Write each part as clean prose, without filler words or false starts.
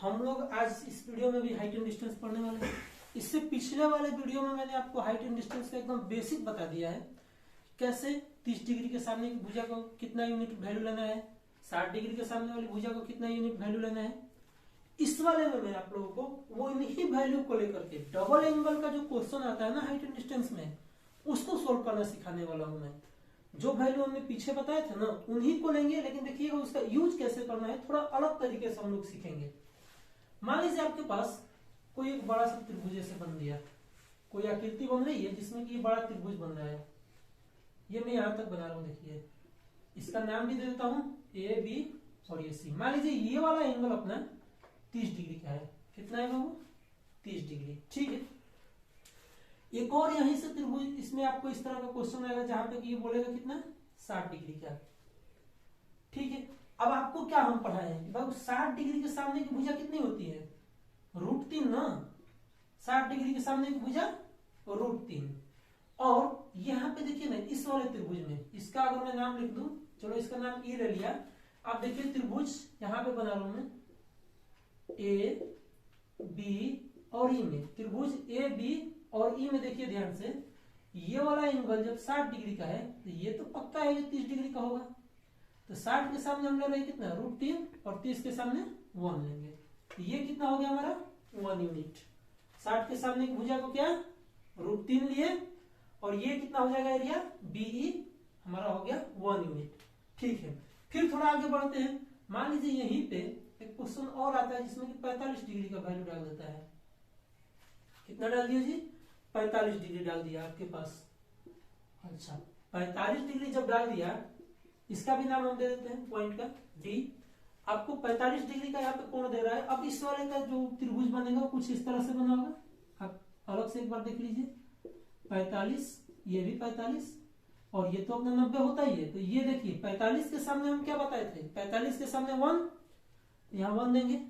हम लोग आज इस वीडियो में भी हाइट एंड डिस्टेंस पढ़ने वाले हैं। इससे पिछले वाले वीडियो में मैंने आपको हाइट एंड डिस्टेंस का एकदम बेसिक बता दिया है, कैसे 30 डिग्री के सामने की भुजा को कितना यूनिट वैल्यू लेना है, 60 डिग्री के सामने वाली भुजा को कितना यूनिट वैल्यू लेना है। इस वाले में मैं आप लोगों को वो इन्हीं वैल्यू को लेकर के डबल एंगल का जो क्वेश्चन आता है ना हाइट एंड डिस्टेंस में, उसको सोल्व करना सिखाने वाला हूं मैं। जो वैल्यू हमने पीछे बताए थे ना उन्हीं को लेंगे, लेकिन देखिएगा उसका यूज कैसे करना है थोड़ा अलग तरीके से हम लोग सीखेंगे। मान लीजिए आपके पास कोई एक बड़ा सा त्रिभुज ऐसे बन गया, कोई आकृति बन रही है जिसमें कि बड़ा त्रिभुज बन रहा है। ये मैं यहां तक बना रहा हूं, देखिए इसका नाम भी दे देता हूं ए बी और ये सी। मान लीजिए ये वाला एंगल अपना 30 डिग्री का है। कितना है बाबू? 30 डिग्री। ठीक है, एक और यहीं से त्रिभुज, इसमें आपको इस तरह का क्वेश्चन आएगा जहां पे कि ये बोलेगा कितना 60 डिग्री का। ठीक है, अब आपको क्या हम पढ़ाए हैं बाबू, 60 डिग्री के सामने की भुजा कितनी होती है? √3 ना। 60 डिग्री के सामने की भुजा √3। और यहाँ पे देखिए ना इस वाले त्रिभुज में, इसका अगर मैं नाम लिख दूं, चलो इसका नाम ई ले लिया। आप देखिए त्रिभुज यहाँ पे बना रहा हूं मैं ए बी और ई में, त्रिभुज ए बी और ई में देखिए ध्यान से, ये वाला एंगल जब 60 डिग्री का है तो ये तो पक्का है ये 30 डिग्री का होगा। तो 60 के सामने हम ले रहे हैं कितना √3 और 30 के सामने 1 लेंगे, तो ये कितना हो गया हमारा 1 यूनिट। 60 के सामने की भुजा को क्या √3 लिए और ये कितना हो जाएगा एरिया बीई हमारा हो गया 1 यूनिट। ठीक है, फिर थोड़ा आगे बढ़ते हैं। मान लीजिए यहीं पे एक क्वेश्चन और आता है जिसमें कि 45 डिग्री का वैल्यू डाल देता है। कितना डाल दिया जी? 45 डिग्री डाल दिया आपके पास। अच्छा, 45 डिग्री जब डाल दिया, इसका भी नाम हम दे देते हैं पॉइंट का डी। आपको 45 डिग्री का यहाँ पे कोण दे रहा है। अब इस वाले का जो त्रिभुज बनेगा वो कुछ इस तरह से बना होगा। आप अलग से एक बार देख लीजिए, 45, ये भी 45 और ये तो अपना 90 होता ही है। तो ये देखिए 45 के सामने हम क्या बताए थे, 45 के सामने 1, यहाँ 1 देंगे।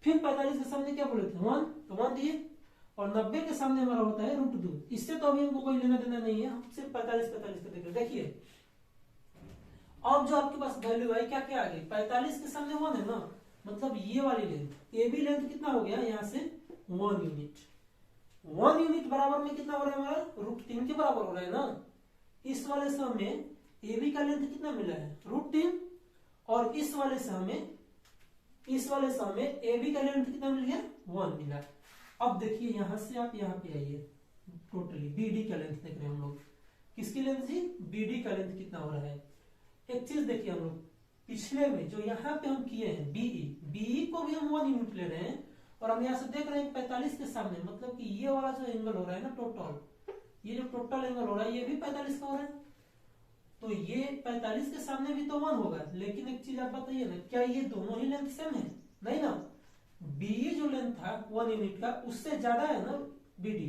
फिर 45 के सामने क्या बोले थे 1, तो 1 दिए। और 90 के सामने हमारा होता है √2। इससे तो अभी हमको कोई लेना देना नहीं है, हम सिर्फ 45 का देख रहे। देखिए अब जो आपके पास वैल्यू है क्या क्या आ गई, 45 के सामने 1 है ना, मतलब ये वाली लेंथ ए बी लेंथ कितना हो गया यहाँ से 1 यूनिट। 1 यूनिट बराबर में कितना हो रहा है हमारा √3 के बराबर हो रहा है ना। इस वाले से हमें ए बी का लेंथ कितना मिला है √3 और इस वाले से हमें ए बी का लेंथ कितना मिल गया 1 मिला। अब देखिए यहां से आप यहाँ पे आइए, टोटली बीडी का लेंथ देख रहे हैं हम लोग। किसकी लेंथ जी? बीडी का लेंथ कितना हो रहा है। एक चीज देखिए हम लोग पिछले में जो यहाँ पे हम किए हैं बीई को भी हम 1 यूनिट ले रहे हैं और हम यहाँ से देख रहे हैं 45 के सामने, मतलब कि ये वाला जो एंगल हो रहा है ना टोटल, ये जो टोटल एंगल हो रहा है ये भी 45 का हो रहा है। तो ये 45 के सामने भी तो 1 होगा, लेकिन एक चीज आप बताइए ना, क्या ये दोनों ही लेंथ सेम है? नहीं ना। बीई जो लेंथ था 1 यूनिट का उससे ज्यादा है ना बीडी,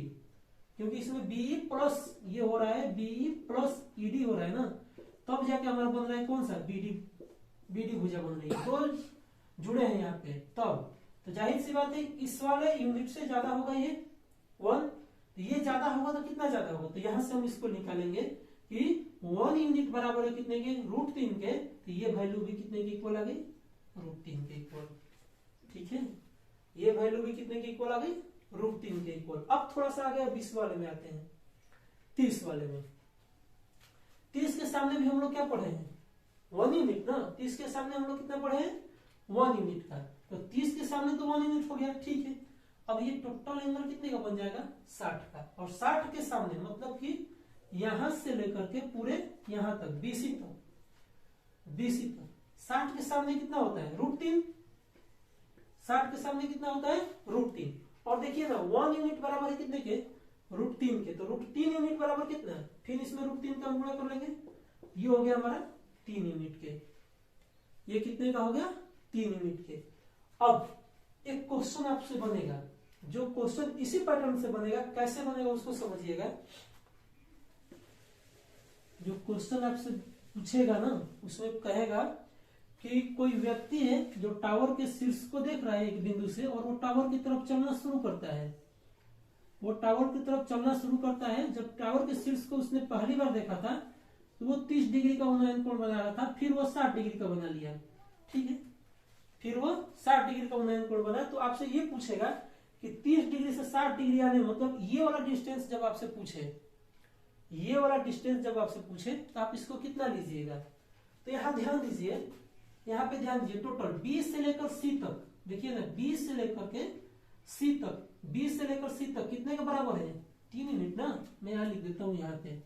क्योंकि इसमें बीई प्लस ये हो रहा है, बीई प्लस ईडी हो रहा है ना, तब जाके हमारा बन रहा है कौन सा बीडी भुजा बन रही है। तो जुड़े हैं यहाँ पे तब, तो जाहिर सी बात है इस वाले यूनिट से ज्यादा होगा ये 1, तो ये ज्यादा होगा तो कितना ज्यादा होगा, तो यहां से हम इसको निकालेंगे कि 1 यूनिट बराबर है कितने के √3 के, तो ये वैल्यू भी कितने की इक्वल आ गई √3 के इक्वल। ठीक है, ये वैल्यू भी कितने की इक्वल आ गई √3 के इक्वल। अब थोड़ा सा आगे 20 वाले में आते हैं, 30 वाले में। 30 के सामने भी हम लोग क्या पढ़े हैं 1 यूनिट ना। 30 के सामने हम लोग कितना पढ़े हैं 1 यूनिट का, तो 30 के सामने तो 1 यूनिट हो गया। ठीक है, अब ये टोटल एंगल कितने का बन जाएगा 60 का, और 60 के सामने मतलब कि यहां से लेकर के पूरे यहां तक BC तक 60 के सामने कितना होता है √3। 60 के सामने कितना होता है √3, और देखिए ना 1 यूनिट बराबर है कितने के √3 के, तो √3 यूनिट बराबर कितना है, फिर इसमें √3 का गुणा कर लेंगे, ये हो गया हमारा 3 यूनिट के। ये कितने का हो गया 3 यूनिट के। अब एक क्वेश्चन आपसे बनेगा, जो क्वेश्चन इसी पैटर्न से बनेगा, कैसे बनेगा उसको समझिएगा। जो क्वेश्चन आपसे पूछेगा ना उसमें कहेगा कि कोई व्यक्ति है जो टावर के शीर्ष को देख रहा है एक बिंदु से, और वो टावर की तरफ चलना शुरू करता है। जब टावर के शीर्ष को उसने पहली बार देखा था तो वो 30 डिग्री का उन्नयन कोण बना रहा था, फिर वो 60 डिग्री का बना लिया। ठीक है, फिर वो 60 डिग्री का उन्नयन कोण बना। तो आपसे ये पूछेगा कि 30 डिग्री से 60 डिग्री आने मतलब ये वाला डिस्टेंस जब आपसे पूछे, ये वाला डिस्टेंस जब आपसे पूछे तो आप इसको कितना लीजिएगा। तो यहाँ ध्यान दीजिए, यहाँ पे ध्यान दीजिए, टोटल B से लेकर C तक, देखिए ना, B से लेकर के C तक, B से लेकर C तक कितने के बराबर है, 3 यूनिट ना। मैं यहाँ लिख देता हूँ, यहाँ पे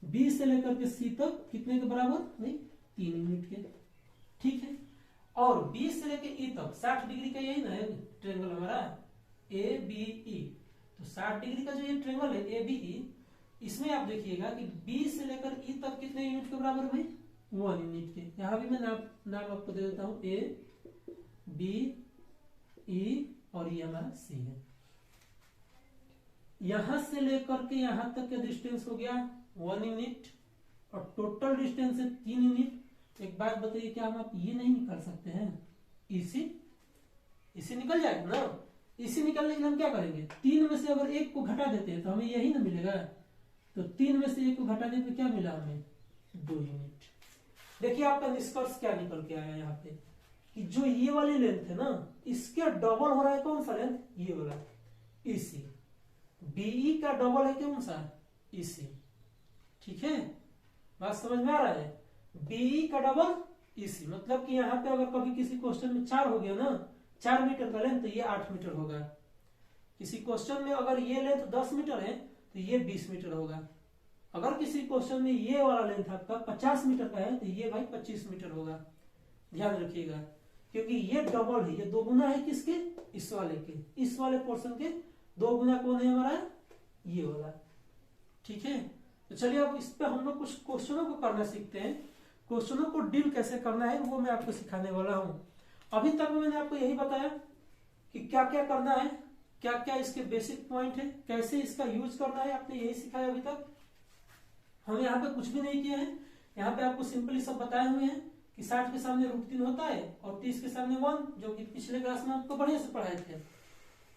B से लेकर के C तक कितने के बराबर भाई, 3 यूनिट के, ठीक है। और B से लेकर E तक 60 डिग्री का यही ना ट्रेंगल हमारा ABE, तो 60 डिग्री का जो ये ट्रेंगल है ABE, इसमें आप देखिएगा कि B से लेकर E तक कितने यूनिट के बराबर भाई, 1 यूनिट के। यहां भी मैं नाम आपको दे देता हूं, A B E और ये हमारा C है। यहां से लेकर के यहां तक का डिस्टेंस हो गया 1 यूनिट और टोटल डिस्टेंस है 3 यूनिट। एक बात बताइए, क्या हम आप ये नहीं निकाल सकते हैं, इसी निकल जाएगा ना। इसी निकलने के लिए हम क्या करेंगे, 3 में से अगर 1 को घटा देते हैं तो हमें यही ना मिलेगा। तो 3 में से 1 को घटाने पे क्या मिला हमें, 2 यूनिट। देखिए आपका निष्कर्ष क्या निकल के आया यहाँ पे, कि जो ये वाली लेंथ है ना, इसके डबल हो रहा है कौन सा लेंथ, ये वाला EC। BE का डबल है कौन सा, EC, ठीक है, बात समझ में आ रहा है। BE का डबल EC, मतलब कि यहाँ पे अगर कभी किसी क्वेश्चन में 4 हो गया ना, 4 मीटर का लेंथ, तो ये 8 मीटर होगा। किसी क्वेश्चन में अगर ये लेंथ 10 मीटर है तो ये 20 मीटर होगा। अगर किसी क्वेश्चन में ये वाला लेंथ आपका 50 मीटर का है तो ये भाई 25 मीटर होगा। ध्यान रखिएगा, क्योंकि ये डबल है, ये 2 गुना है किसके, इस वाले के, इस वाले पोर्शन के 2 गुना कौन है हमारा, ये वाला, ठीक है। तो चलिए अब इस पे हम लोग कुछ क्वेश्चनों को करना सीखते हैं। क्वेश्चनों को डील कैसे करना है वो मैं आपको सिखाने वाला हूं। अभी तक मैंने आपको यही बताया कि क्या क्या करना है, क्या क्या इसके बेसिक पॉइंट है, कैसे इसका यूज करना है, आपने यही सिखाया अभी तक। हम यहाँ पे कुछ भी नहीं किया है, यहाँ पे आपको सिंपली सब बताए हुए हैं कि 60 के सामने √3 होता है और 30 के सामने 1, जो कि पिछले क्लास में आपको बढ़िया से पढ़ाए थे।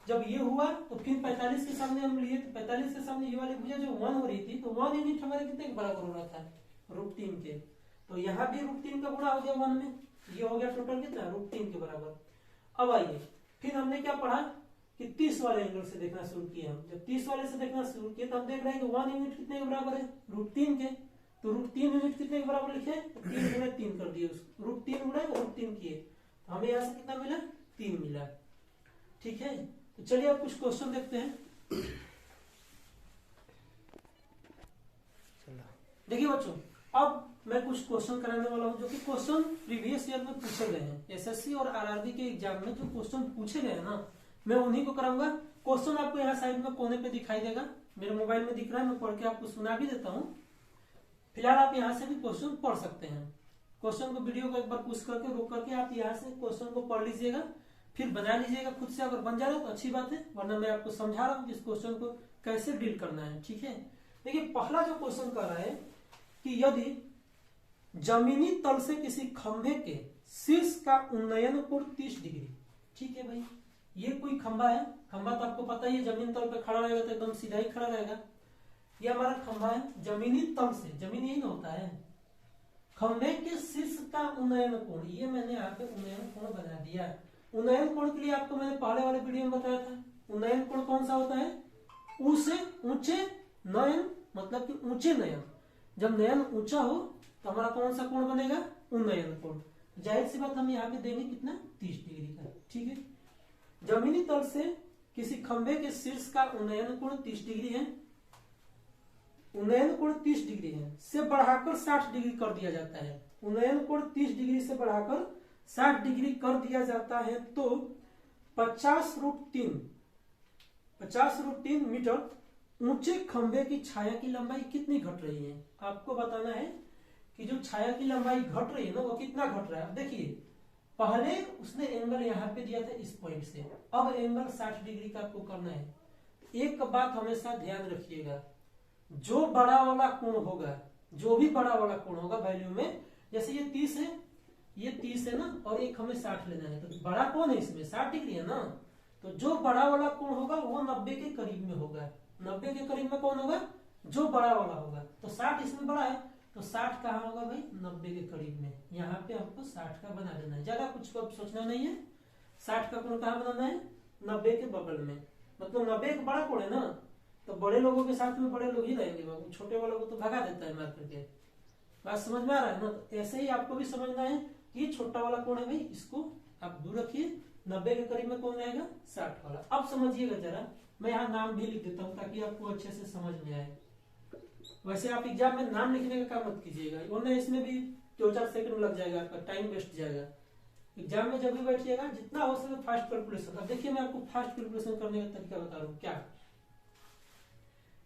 जब ये हुआ तो फिर 45 के सामने हम लिए, तो 45 के सामने ये वाली भुजा जो 1 हो रही थी, तो 1 यूनिट हमारे कितने के बराबर हो रहा था, √3 के। तो यहाँ भी √3 का गुणा हो गया 1 में, ये हो गया टोटल कितना, √3 के बराबर। अब आइए फिर हमने क्या पढ़ा कि 30 वाले एंगल से देखना शुरू किया। हम जब 30 वाले से देखना शुरू किया तो हम देख रहे हैं कि 1 यूनिट कितने के बराबर है, √3 के। तो √3 यूनिट कितने के बराबर लिखे, 3 गुणे 3 कर दिए उसको, √3 गुणे √3 किए, तो हमें यहाँ से कितना मिला, 3 मिला, ठीक है। तो चलिए अब कुछ क्वेश्चन देखते हैं। देखिए बच्चों, अब मैं कुछ क्वेश्चन कराने वाला हूं जो कि क्वेश्चन प्रीवियस ईयर में पूछे गए हैं। एसएससी और आरआरबी के एग्जाम में जो क्वेश्चन पूछे गए हैं ना, मैं उन्हीं को कराऊंगा। क्वेश्चन आपको यहाँ साइड में कोने पे दिखाई देगा, मेरे मोबाइल में दिख रहा है, मैं पढ़ के आपको सुना भी देता हूँ। फिलहाल आप यहाँ से भी क्वेश्चन पढ़ सकते हैं। क्वेश्चन को वीडियो को एक बार पुश करके रोक करके आप यहाँ से क्वेश्चन को पढ़ लीजिएगा, फिर बना लीजिएगा खुद से। अगर बन जा रहा है तो अच्छी बात है, वरना मैं आपको समझा रहा हूँ कि इस क्वेश्चन को कैसे डील करना है, ठीक है। देखिए पहला जो क्वेश्चन कर रहा है कि यदि जमीनी तल से किसी खंभे के शीर्ष का उन्नयन कोण 30 डिग्री, ठीक है भाई, ये कोई खंभा है, खंभा तो आपको पता ही है जमीन तल पे खड़ा रहेगा तो एकदम सीधा ही खड़ा रहेगा। ये हमारा खंभा है, जमीनी तल से, जमीन यही ना होता है, खंभे के शीर्ष का उन्नयन कोण, ये मैंने यहाँ पे उन्नयन कोण बना दिया। उन्नयन कोण के लिए आपको मैंने पहले वाले वीडियो में बताया था, उन्नयन कोण कौन सा होता है, ऊ से ऊंचे नयन, मतलब कि ऊंचे नयन, जब नयन ऊंचा हो तो हमारा कौन सा कोण बनेगा, उन्नयन कोण। जाहिर सी बात हम यहाँ पे देंगे कितना, 30 डिग्री का, ठीक है। जमीनी तल से किसी खंभे के शीर्ष का उन्नयन कोण 30 डिग्री है, उन्नयन कोण 30 डिग्री है, से बढ़ाकर 60 डिग्री कर दिया जाता है। उन्नयन कोण 30 डिग्री से बढ़ाकर 60 डिग्री कर दिया जाता है तो 50√3 मीटर ऊंचे खंभे की छाया की लंबाई कितनी घट रही है। आपको बताना है कि जो छाया की लंबाई घट रही है ना, वो कितना घट रहा है। अब देखिए पहले उसने एंगल यहाँ पे दिया था इस पॉइंट से, अब एंगल 60 डिग्री का आपको करना है। एक बात हमेशा ध्यान रखिएगा, जो बड़ा वाला कोण होगा, जो भी बड़ा वाला कोण होगा वैल्यू में, जैसे ये 30 है, ये 30 है ना, और एक हमें 60 लेना है, तो बड़ा कोण है इसमें 60 डिग्री है ना, तो जो बड़ा वाला कोण होगा वो 90 के करीब में होगा। 90 के करीब में कौन होगा, जो बड़ा वाला होगा। तो 60 इसमें बड़ा है तो 60 कहाँ होगा भाई, 90 के करीब में। यहाँ पे हमको 60 का बना देना है, ज्यादा कुछ को अब सोचना नहीं है। 60 का कोण कहाँ बनाना है, 90 के बगल में, मतलब 90 एक बड़ा कोण है ना, तो बड़े लोगों के साथ में बड़े लोग ही रहेंगे बाबू, छोटे वालों को तो भगा देता है मार करके। बात समझ में आ रहा है ना। तो ऐसे ही आपको भी समझना है कि छोटा वाला कोण है भाई, इसको आप दूर रखिए, 90 के करीब में कौन रहेगा, 60 वाला। अब समझिएगा जरा, मैं यहाँ नाम भी लिख देता हूँ ताकि आपको अच्छे से समझ में आए। वैसे आप एग्जाम में नाम लिखने का काम मत कीजिएगा, वरना इसमें भी 2-4 सेकंड लग जाएगा, आपका टाइम वेस्ट जाएगा। एग्जाम में जब भी बैठिएगा जितना हो सके फास्ट कैलकुलेशन। अब देखिए मैं आपको फास्ट कैलकुलेशन करने का तरीका बता रहा हूँ। क्या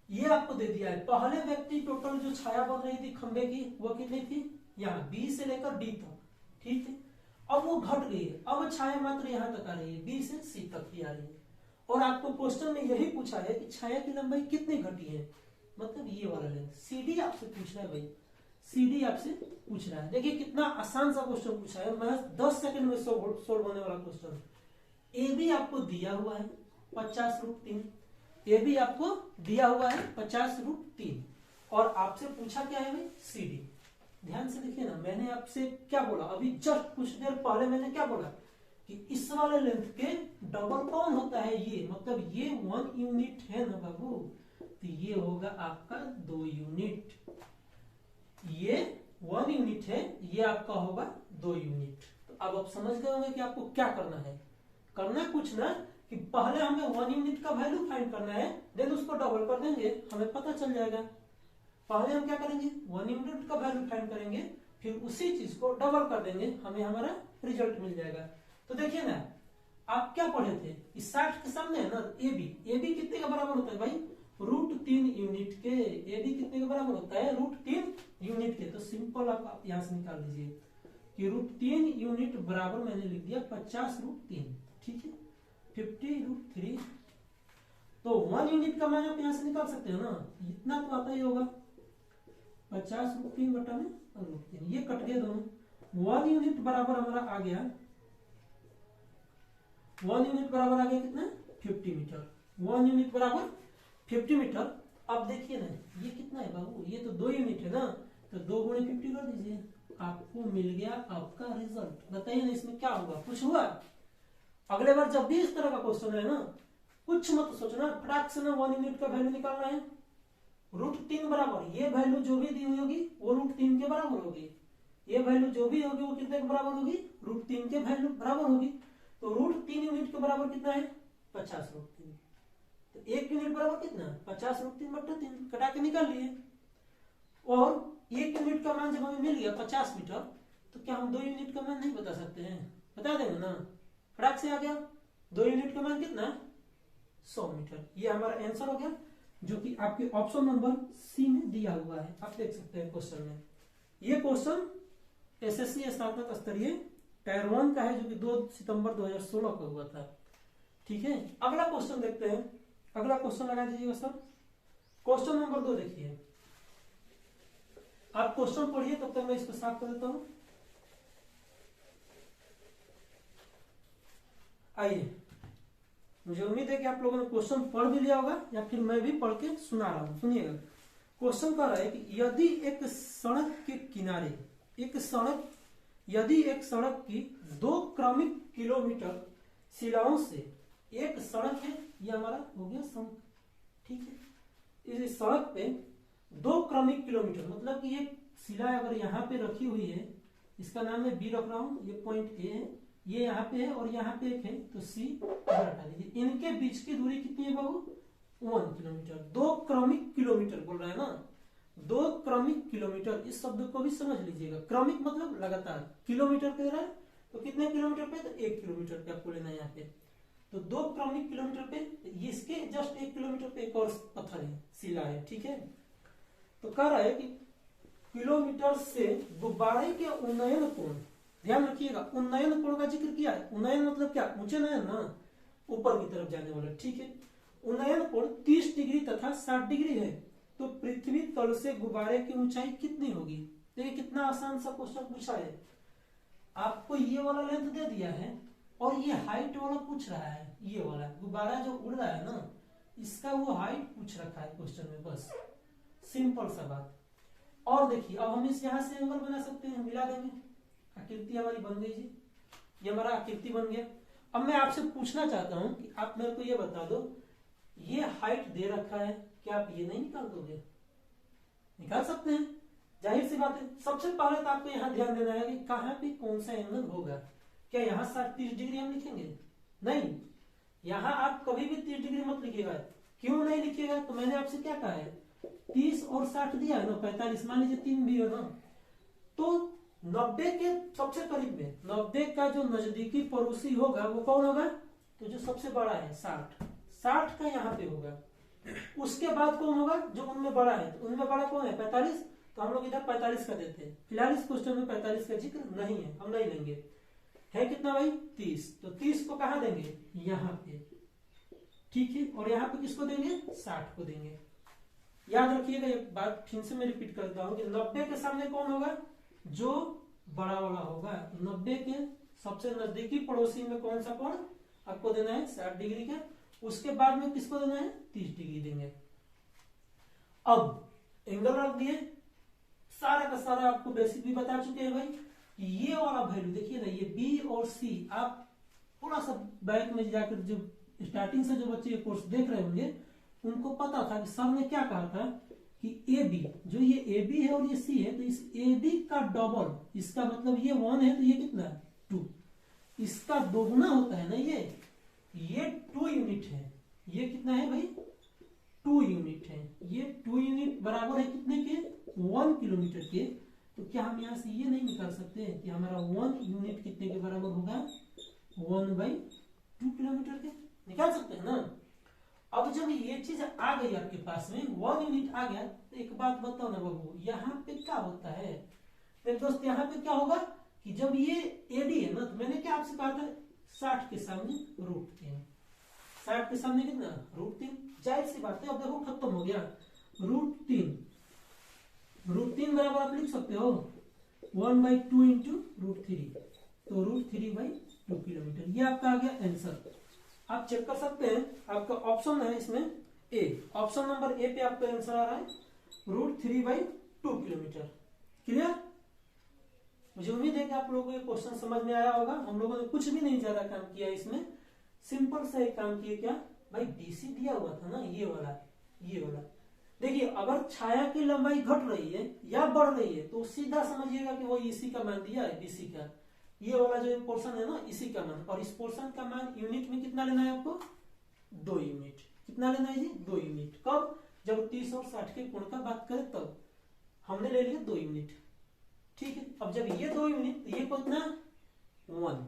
ये आपको दे दिया है, पहले व्यक्ति टोटल जो छाया बन रही थी खंबे की वो कितनी थी, यहाँ बी से लेकर डी तक, ठीक है। अब वो घट गई है, अब छाया मात्र यहाँ तक आ रही है, बी से सी तक की आ रही है। और आपको क्वेश्चन में यही पूछा है कि छाया की लंबाई कितनी घटी है, मतलब ये वाला लेंथ। सीडी आपसे पूछ रहा है भाई, सीडी आपसे पूछ रहा है। देखिए कितना आसान सा क्वेश्चन पूछा है, मैं 10 सेकंड में सोल्व होने वाला क्वेश्चन। ए भी आपको दिया हुआ है 50√3, ए भी आपको दिया हुआ है 50√3, और आपसे पूछा क्या है भाई, सीडी। ध्यान से देखिए ना, मैंने आपसे क्या बोला अभी जस्ट कुछ देर पहले, मैंने क्या बोला कि इस वाले लेंथ के डबल कौन होता है ये, मतलब ये 1 यूनिट है ना बाबू, तो ये होगा आपका 2 यूनिट। ये 1 यूनिट है, ये आपका होगा 2 यूनिट। तो अब आप समझ गए होंगे कि आपको क्या करना है। करना कुछ ना कि पहले हमें 1 यूनिट का वैल्यू फाइंड करना है, देन उसको डबल कर देंगे, हमें पता चल जाएगा। पहले हम क्या करेंगे, 1 यूनिट का वैल्यू फाइंड करेंगे, फिर उसी चीज को डबल कर देंगे, हमें हमारा रिजल्ट मिल जाएगा। तो देखिए ना, आप क्या पढ़े थे, इस 60 के सामने है ना ए बी कितने का बराबर होता है भाई, √3 यूनिट के। ए बी कितने के बराबर होता है, √3 यूनिट के। तो सिंपल आप यहां से निकाल दीजिए कि √3 यूनिट बराबर मैंने लिख दिया 50√3, ठीक है, 50√3। तो 1 यूनिट का मान आप यहां से निकाल सकते हो ना, इतना तो आता ही होगा, 50√3 बटा में √3, ये कट गए दोनों। 1 यूनिट बराबर हमारा आ गया, 1 यूनिट बराबर आ गया कितना, 50 मीटर। 1 यूनिट बराबर 50 मीटर। अब देखिए ना, ये कितना है बाबू, ये तो 2 यूनिट है ना, तो 2 × 50 कर दीजिए, आपको मिल गया आपका रिजल्ट। बताइए ना इसमें क्या होगा, कुछ हुआ। अगले बार जब भी इस तरह का क्वेश्चन है ना, कुछ मत सोचना, फटाक से ना 1 यूनिट का वैल्यू निकालना है। √3 बराबर, ये वैल्यू जो भी दी हुई होगी वो √3 के बराबर होगी, ये वैल्यू जो भी होगी वो कितने के बराबर होगी, √3 के वैल्यू बराबर होगी। तो √3 यूनिट के बराबर कितना है, 50√3। तो 1 यूनिट बराबर कितना, 50√3 बटा 3, कटा के निकाल लिए। और 1 यूनिट का मान जब हमें मिल गया 50 मीटर, तो क्या हम 2 यूनिट का मान नहीं बता सकते हैं, बता देंगे ना, फटाक से आ गया। 2 यूनिट का मान कितना, 100 मीटर। ये हमारा आंसर हो गया, जो कि आपके ऑप्शन नंबर सी में दिया हुआ है, आप देख सकते हैं क्वेश्चन में। ये क्वेश्चन एसएससी स्नातक स्तरीय टायर 1 का है, जो कि 2 सितंबर 2016 को हुआ था, ठीक है। अगला क्वेश्चन देखते हैं, अगला क्वेश्चन लगा दीजिएगा सर। क्वेश्चन नंबर 2 देखिए, आप क्वेश्चन पढ़िए, तब तक मैं इसको साफ कर देता हूं। आइए, मुझे उम्मीद है कि आप लोगों ने क्वेश्चन पढ़ भी लिया होगा, या फिर मैं भी पढ़ के सुना रहा हूं। सुनिएगा, क्वेश्चन कह रहा है कि यदि एक सड़क के किनारे यदि एक सड़क की 2 क्रमिक किलोमीटर शिलाओं से एक सड़क है, ये हमारा हो गया सड़क, ठीक है। इस सड़क पे 2 क्रमिक किलोमीटर, मतलब कि ये शिला अगर यहाँ पे रखी हुई है, इसका नाम मैं बी रख रहा हूं, ये पॉइंट ए है, ये यहाँ पे है और यहाँ पे एक है, तो सी हटा दीजिए। इनके बीच की दूरी कितनी है बाबू, 1 किलोमीटर। 2 क्रमिक किलोमीटर बोल रहा है ना, 2 क्रमिक किलोमीटर, इस शब्द को भी समझ लीजिएगा। क्रमिक मतलब लगातार, किलोमीटर पे रहा है तो कितने किलोमीटर पे, तो 1 किलोमीटर पे आपको लेना है यहाँ पे। तो 2 क्रमिक किलोमीटर पे, इसके जस्ट 1 किलोमीटर पे एक और पत्थर है, शिला है, ठीक है। तो कह रहा है कि किलोमीटर से गुब्बारे के उन्नयन कोण, ध्यान रखिएगा, उन्नयन कोण का जिक्र किया है। उन्नयन मतलब क्या, ऊंचे नयन ना, ऊपर की तरफ जाने वाला, ठीक है। उन्नयन कोण 30 डिग्री तथा 60 डिग्री है, तो पृथ्वी तल से गुब्बारे की ऊंचाई कितनी होगी। देखिए कितना आसान सा क्वेश्चन पूछा है, आपको ये वाला लेंथ दे दिया है और ये हाइट वाला पूछ रहा है, ये वाला गुब्बारा जो उड़ रहा है ना, इसका वो हाइट पूछ रखा है क्वेश्चन में, बस सिंपल सा बात। और देखिए अब हम इस यहाँ से एंगल बना सकते हैं, मिला देंगे, आकृति हमारी बन गई जी, ये हमारा आकृति बन गया। अब मैं आपसे पूछना चाहता हूं कि आप मेरे को ये बता दो, ये हाइट दे रखा है, क्या आप ये नहीं निकाल दोगे? निकाल सकते हैं, जाहिर सी बात है। सबसे पहले तो आपको यहाँ ध्यान देना है कि कहाँ पे कौन सा एंगल होगा। क्या यहाँ 30 डिग्री हम लिखेंगे? नहीं, यहाँ आप कभी भी 30 डिग्री मत लिखिएगा। क्यों नहीं लिखिएगा? तो मैंने आपसे क्या कहा है, 30 और 60 दिया है ना, 45, मान लीजिए 3 भी है ना, तो 90 के सबसे करीब में, 90 का जो नजदीकी पड़ोसी होगा वो कौन होगा? तो जो सबसे बड़ा है 60 का यहाँ पे होगा। उसके बाद कौन होगा? जो उनमें बड़ा है। तो उनमें बड़ा कौन है? 45, तो हम लोग इधर 45 का देते हैं। फिलहाल इस क्वेश्चन में 45 का जिक्र नहीं है, हम नहीं लेंगे। है कितना भाई? 30। तो 30 को कहाँ देंगे? यहाँ पे, ठीक है। और यहाँ पे किसको देंगे? 60 को देंगे। याद रखिएगा एक बात, फिर से मैं रिपीट करता हूँ कि 90 के सामने कौन होगा? जो बड़ा वाला होगा। 90 के सबसे नजदीकी पड़ोसी में कौन सा कोण आपको देना है? 60 डिग्री का। उसके बाद में किसको देना है? 30 डिग्री देंगे। अब एंगल रख दिए, सारा का सारा आपको बेसिक भी बता चुके हैं भाई कि ये वाला वैल्यू देखिए ना, ये बी और सी, आप थोड़ा सा बैक में जाकर जो स्टार्टिंग से जो बच्चे ये कोर्स देख रहे होंगे उनको पता था कि सर ने क्या कहा था कि ए बी, जो ये ए बी है और ये सी है, तो इस ए बी का डबल, इसका मतलब ये 1 है तो ये कितना है? 2। इसका दोगुना होता है ना ये 2 यूनिट है। ये कितना है भाई? 2 यूनिट है। ये 2 यूनिट बराबर है कितने के? 1 किलोमीटर के। तो क्या हम यहाँ से ये नहीं निकाल सकते कि हमारा 1 यूनिट कितने के बराबर होगा? 1/2 किलोमीटर के। निकाल सकते हैं ना। अब जब ये चीज आ गई आपके पास में, 1 यूनिट आ गया, तो एक बात बताओ ना बाबू, यहाँ पे क्या होता है मेरे दोस्त? यहाँ पे क्या होगा कि जब ये एडी है ना, तो मैंने क्या आपसे कहा था, 60 के सामने √3। 60 के सामने कितना? √3। जाहिर सी बात है, अब देखो खत्म हो गया। √3 बराबर आप लिख सकते हो 1/2 इंटू √3, तो √3/2 किलोमीटर। ये आपका आ गया आंसर। आप चेक कर सकते हैं, आपका ऑप्शन है इसमें ए, ऑप्शन नंबर ए पे आपका आंसर आ रहा है √3/2 किलोमीटर। क्लियर? मुझे उम्मीद है कि आप लोगों को ये क्वेश्चन समझ में आया होगा। हम लोगों ने कुछ भी नहीं ज्यादा काम किया इसमें, सिंपल सा एक काम किया। क्या भाई? डीसी दिया हुआ था ना, ये वाला। देखिए अगर छाया की लंबाई घट रही है या बढ़ रही है तो सीधा समझिएगा कि वो इसी का मान दिया है, बीसी का। ये वाला जो पोर्शन है ना, इसी का मान। और इस पोर्शन का मान यूनिट में कितना लेना है आपको? 2 यूनिट। कितना लेना है जी? 2 यूनिट। कब? जब 30 और 60 के कोण का बात करें तब हमने ले लिया 2 यूनिट। ठीक है। अब जब ये 2 यूनिट, ये कितना? 1,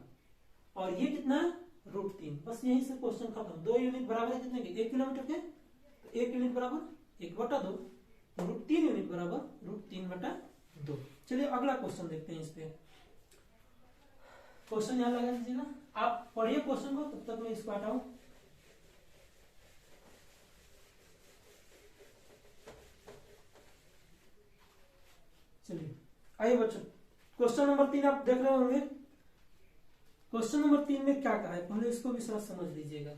और ये कितना? √3। बस यहीं से क्वेश्चन खत्म। 2 यूनिट बराबर है कितने के? 1 किलोमीटर के। तो 1 यूनिट बराबर 1/2, √3 यूनिट बराबर √3/2। चलिए अगला क्वेश्चन देखते हैं। इस पे क्वेश्चन यहां लगा दीजिएगा, आप पढ़िए क्वेश्चन को, तब तक मैं इसको हटाऊं। चलिए आइए बच्चों, क्वेश्चन नंबर 3 आप देख रहे होंगे। क्वेश्चन नंबर 3 में क्या कहा है, पहले इसको भी साथ समझ लीजिएगा।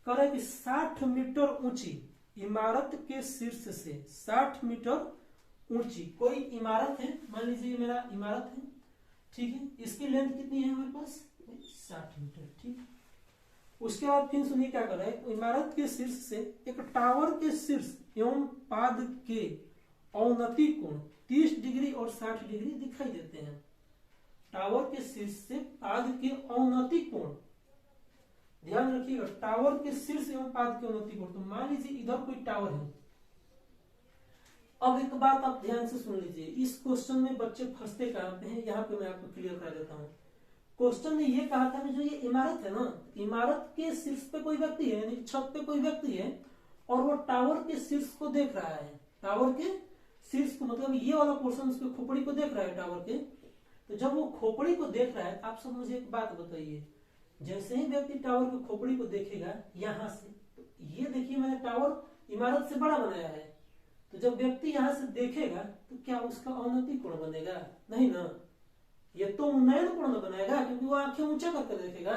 कह रहा है कि 60 मीटर ऊंची इमारत के शीर्ष से, 60 मीटर ऊंची कोई इमारत है, मान लीजिए ये मेरा इमारत है, ठीक है। इसकी लेंथ कितनी है हमारे पास? 60 मीटर, ठीक। उसके बाद फिर सुनिए क्या कर रहा है, इमारत के शीर्ष से एक टावर के शीर्ष एवं पाद के औन्नति कोण 30 डिग्री और 60 डिग्री दिखाई देते हैं। टावर के शीर्ष से पाद के औन्नति कोण, ध्यान रखिएगा, टावर के शीर्ष एवं पाद के औन्नति कोण। तो मान लीजिए इधर कोई टावर है। अब एक बात आप ध्यान से सुन लीजिए, इस क्वेश्चन में बच्चे फंसते कहां पे हैं, यहाँ पे मैं आपको क्लियर कर देता हूँ। क्वेश्चन ने ये कहा था कि जो ये इमारत है ना, इमारत के शीर्ष पे कोई व्यक्ति है, यानी छत पे कोई व्यक्ति है, और वो टावर के शीर्ष को देख रहा है। टावर के शीर्ष को मतलब ये वाला पोर्शन, उसके खोपड़ी को देख रहा है टावर के। तो जब वो खोपड़ी को देख रहा है, आप सब मुझे एक बात बताइए, जैसे ही व्यक्ति टावर की खोपड़ी को देखेगा यहां से, तो ये देखिए मैंने टावर इमारत से बड़ा बनाया है, तो जब व्यक्ति यहां से देखेगा तो क्या उसका औन्नति कोण बनेगा? नहीं ना, ये तो उन्नयन कोण बनाएगा, क्योंकि वो आंखें ऊंचा करके देखेगा।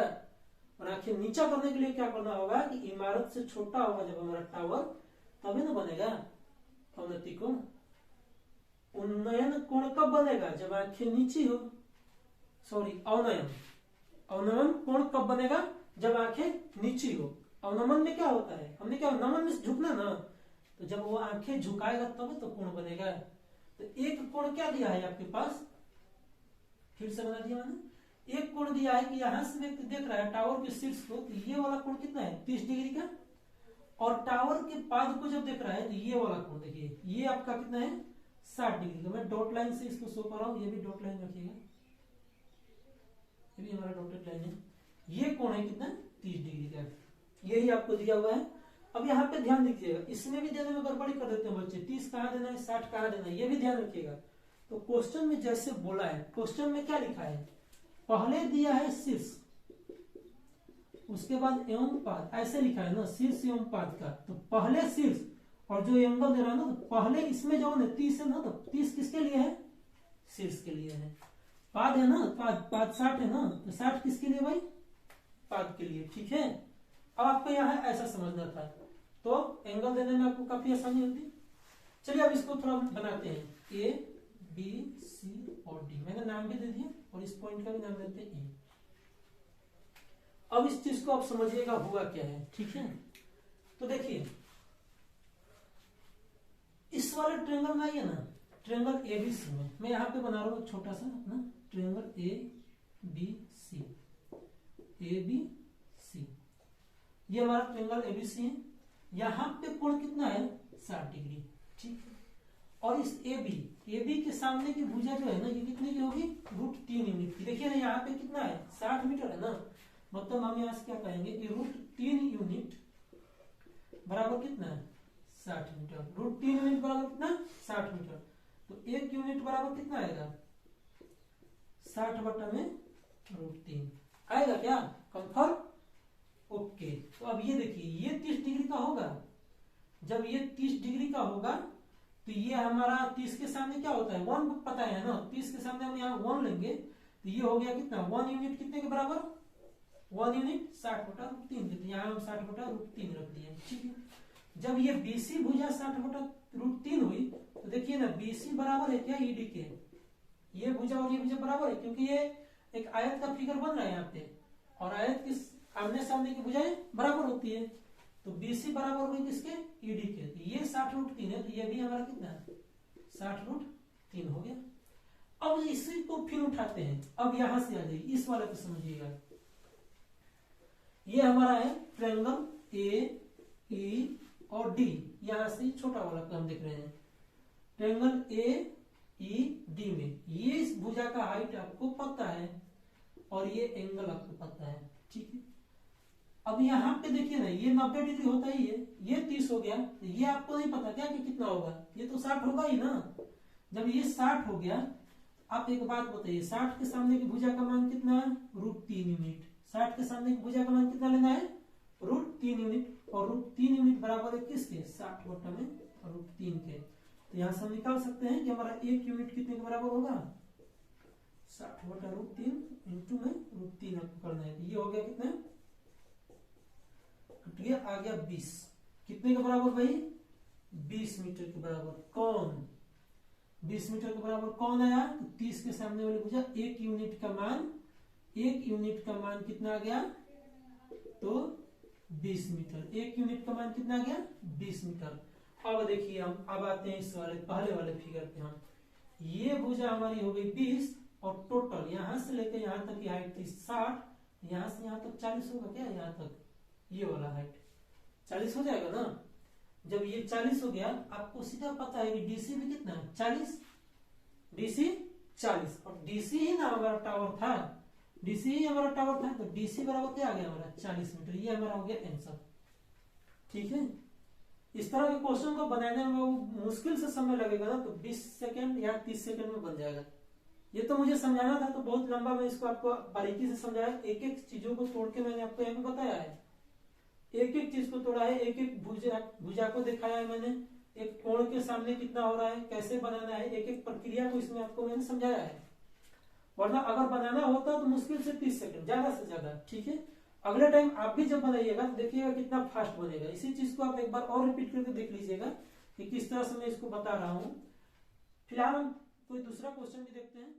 और आंखें नीचा करने के लिए क्या करना होगा कि इमारत से छोटा होगा जब हमारा टावर, तभी ना बनेगा औन्नति कोण। उन्नयन कोण कब बनेगा? जब आंखें नीची हो। सॉरी, अवनयन। अवनमन कोण कब बनेगा? जब आंखें नीची हो। अवनमन में क्या होता है? हमने क्या, नमन में झुकना ना, तो जब वो आंखें झुकाएगा तब तो कोण बनेगा। तो एक कोण क्या दिया है आपके पास, फिर से बना दिया मैंने। एक कोण दिया है कि यहां से व्यक्ति देख रहा है टावर के शीर्ष को, तो ये वाला कोण कितना है? 30 डिग्री का। और टावर के पाद को जब देख रहा है तो ये वाला कोण देखिए, ये आपका कितना है? 60 डिग्री का। मैं डॉट लाइन से इसको शो कर रहा हूं, ये भी डॉट लाइन रखिएगा, ये भी हमारा डॉटेड लाइन है। ये कोण है कितना? 30 डिग्री का। यही आपको दिया हुआ है। अब यहाँ पे ध्यान दीजिएगा, इसमें भी देने में गड़बड़ी कर देते हैं बच्चे, 30 कहाँ देना है, 60 कहाँ देना है, ये भी ध्यान रखिएगा। तो क्वेश्चन में जैसे बोला है, क्वेश्चन में क्या लिखा है, पहले दिया है शीर्ष, उसके बाद एवं पाद, ऐसे लिखा है ना, शीर्ष एवं पाद का। तो पहले शीर्ष, और जो एंगल दे रहा है ना, तो पहले इसमें जो है 30 है ना, तो 30 किसके लिए है? शीर्ष के लिए है। पाद है ना, पाद 60 है ना, तो 60 किसके लिए भाई? पाद के लिए। ठीक है, अब आपको यहाँ ऐसा समझना था, तो एंगल देने में आपको काफी आसानी होती। चलिए अब इसको थोड़ा बनाते हैं, ए बी सी और डी, मैंने नाम भी दे दिया, और इस पॉइंट का भी नाम देते हैं ए। अब इस चीज को आप समझिएगा हुआ क्या है। ठीक है, तो देखिए इस वाले ट्रायंगल में आइए ना, ट्रायंगल एबीसी में मैं यहाँ पे बना रहा हूँ छोटा सा अपना triangle A B C, A B C, ये हमारा ट्रायंगल एबीसी है। यहाँ पे कोण कितना है? 60 डिग्री। ठीक है, और इस ए बी के सामने की भुजा जो है ना, ये कितने की होगी? √3 यूनिट की। देखिए ना यहाँ पे कितना है? 60 मीटर है ना, मतलब हम यहाँ से क्या कहेंगे कि √3 यूनिट बराबर कितना है? 60 मीटर। √3 यूनिट बराबर कितना? 60 मीटर। तो 1 यूनिट बराबर कितना आएगा? 60 बटा में √3 आएगा क्या? कंफर्म? ओके। तो अब ये देखिए, ये 30 डिग्री का होगा। जब ये 30 डिग्री का होगा तो ये हमारा 30 के सामने क्या होता है? 1 पता है ना, 30 के सामने हम यहाँ 1 लेंगे तो ये हो गया कितना? 1 यूनिट कितने के बराबर? 1 यूनिट 60 बटा √3, तो यहाँ हम 60 बटा √3 रख दिए। ठीक है, जब ये बीसी भुजा 60 बटा √3 हुई तो देखिए ना, बीसी बराबर है क्या? ईडी के। ये भुजा और ये भुजा बराबर है, क्योंकि ये एक आयत का फिगर बन रहा है यहाँ पे, और आयत की आमने सामने की भुजाएं बराबर होती है। तो बीसी बराबर हुई किसके? ईडी के। तो ये 60 √3 है, तो ये भी हमारा कितना है? 60 √3 हो गया। अब इसी को फिर उठाते हैं, अब यहां से आ जाइए, इस वाले को समझिएगा। ये हमारा है ट्रायंगल ए ई और डी, यहां से छोटा वाला काम देख रहे हैं। ट्रायंगल ए ई डी में ये इस भुजा का हाइट आपको पता है और ये एंगल आपको पता है। ठीक है, अब यहाँ पे देखिए ना, ये 90 डिग्री होता ही है, ये 30 हो गया, तो ये आपको नहीं पता क्या कि कितना होगा? ये तो 60 होगा ही ना। जब ये 60 हो गया, आप एक बात बताइए, 60 के सामने की भुजा का मान कितना है? √3 यूनिट। 60 के सामने की भुजा का मान कितना लेना है? √3 यूनिट। और √3 यूनिट बराबर है किसके? 60 बटा में √3 के। तो यहां से हम निकाल सकते हैं कि हमारा 1 यूनिट कितने के बराबर होगा? 60 बटा √3 इंटू में √3 आपको करना है। ये हो गया कितना? कटिए, आ गया 20। कितने के बराबर भाई? 20 मीटर के बराबर। कौन? 20 मीटर के बराबर कौन आया? तो 30 के सामने वाली भुजा 1 यूनिट का मान, 1 यूनिट का मान कितना आ गया? तो 20 मीटर। 1 यूनिट का मान कितना आ गया? 20 मीटर। अब देखिए, हम अब आते हैं इस वाले पहले वाले फिगर पे। हम ये भुजा हमारी हो गई 20, और टोटल यहां से लेकर यहां तक की हाइट थी 60, यहां से यहां तक 40 होगा क्या? यहां तक ये वाला हाइट 40 हो जाएगा ना। जब ये 40 हो गया, आपको सीधा पता है कि डीसी भी कितना है? 40। डीसी 40, और डीसी ही ना हमारा टावर था, डीसी ही हमारा टावर था, तो डीसी बराबर क्या आ गया हमारा? 40 मीटर। ये हमारा हो गया आंसर। ठीक है, इस तरह के क्वेश्चन को बनाने में मुश्किल से समय लगेगा ना, तो 20 सेकंड या 30 सेकंड में बन जाएगा। ये तो मुझे समझाना था तो बहुत लंबा मैं इसको आपको बारीकी से समझाया, एक एक चीजों को तोड़ के मैंने आपको यहाँ पे बताया है, एक एक चीज को तोड़ा है, एक एक भुजा को दिखाया है मैंने, एक कोण के सामने कितना हो रहा है, कैसे बनाना है, एक एक प्रक्रिया को इसमें आपको मैंने समझाया है। वरना अगर बनाना होता तो मुश्किल से 30 सेकंड, ज्यादा से ज्यादा। ठीक है, अगले टाइम आप भी जब बनाइएगा तो देखिएगा कितना फास्ट बनेगा। इसी चीज को आप एक बार और रिपीट करके देख लीजिएगा कि किस तरह से मैं इसको बता रहा हूँ। फिलहाल हम कोई दूसरा क्वेश्चन भी देखते हैं।